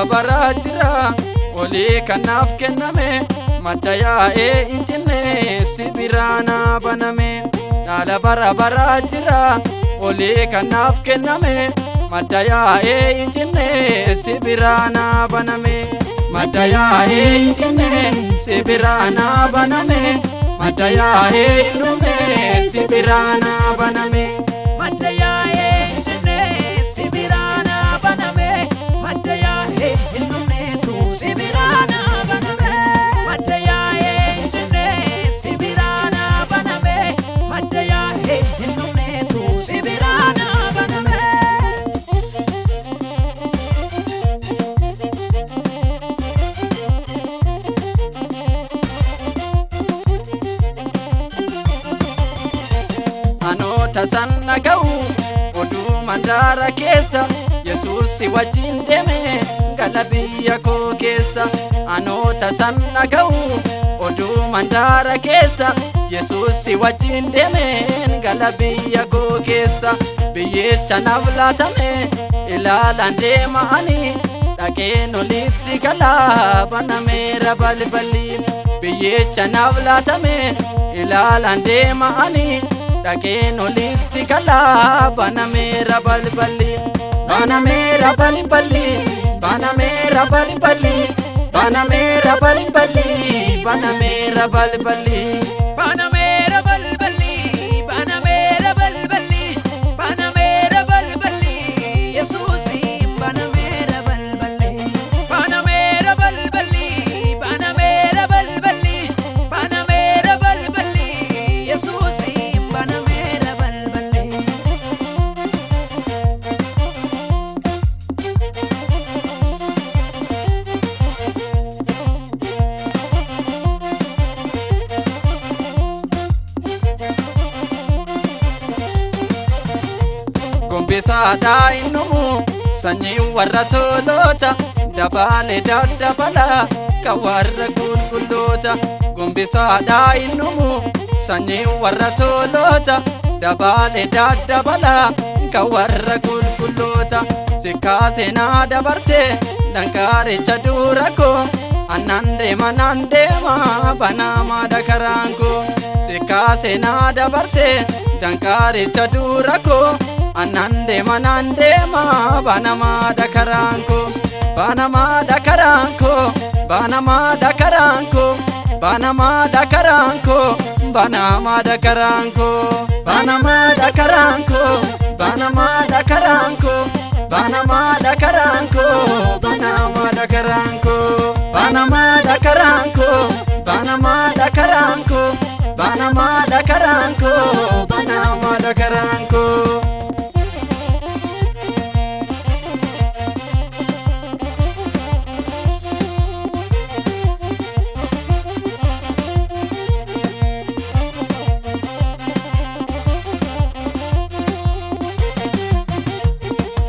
bara jira olii kanaaf kenname madda yaa'ee injinne sibiraana baname dhaala bara jira olii kanaaf kenname madda yaa'ee injinne sibiraana baname madda yaa'ee injinne sibiraana baname madda yaa'ee injinne sibiraana baname madda yaa'ee injinne sibiraana baname madda yaa'ee injinne sibiraana baname madda yaa'ee injinne sibiraana baname madda yaa'ee injinne sibiraana baname anoota sanna ga'u oduu mandaara keessa Yesuusi wajjin deeme gala biyya koo keessa anoota sanna ga'u oduu mandaara keessa Yesuusi wajjin deeme gala biyya koo keessa biyyicha naaf laatame ilaalan deema'ani dhaqeen olitti gala banameera balballi biyyicha naaf laatame ilaalan deema'ani dhaqeen olitti gala banameera balballi banameera balballi banameera balballi banameera balballi banameera balballi Banamera balballi banamera balballi banamera balballi Yesuusi banamera balballi banamera balballi banamera balballi banamera balballi Yesuusi banamera balballi gombisaadhaa innumu sanyii warra toloota dabalee daddabala ka warra qulqulloota gombisaadhaa innumu sanyii warra toloota dabalee daddabala ka warra qulqulloota sikkaa seenaa dabarse dankaaricha dura koo annan deema banama dakaraan koo sikkaa seenaa dabarse dankaaricha dura koo annan deema banama dakaraan koo banama dakaraan koo banama dakaraan koo banama dakaraan koo banama dakaraan koo banama dakaraan koo banama dakaraan koo banama dakaraan koo banama dakaraan koo banama dakaraan koo banama dakaraan koo banama dakaraan koo banama dakaraan koo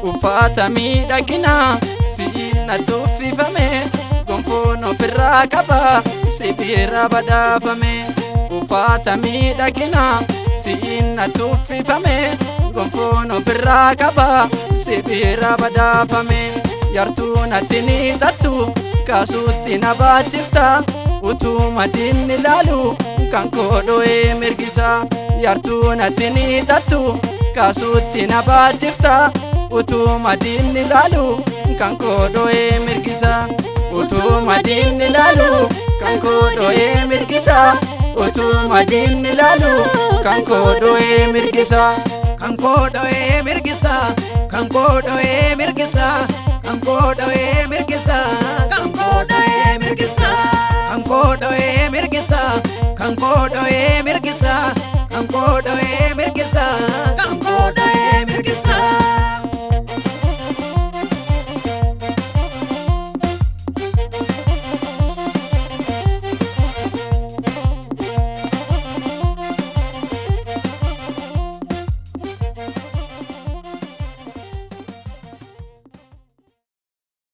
uffata miidhaginaa si'inna tuffifame gonfoon ofirraa qaba sibiira badhaafame uffata miidhaginaa si'inna tuffifame gonfoon ofirraa qaba sibiira badhaafame yartuu natti ni tattu kaasuutti na baachifta utuu madiin ilaalu kan koo dho'ee mirgisa yartuu natti ni tattu kaasuutti na baachifta utuu madiin ilaalu kan koo dho'ee mirgisa utuu madiin ilaalu kan koo dho'ee mirgisa utuu madiin ilaalu kan koo dho'ee mirgisa kan koo dho'ee mirgisa kan koo dho'ee mirgisa kan koo dho'ee mirgisa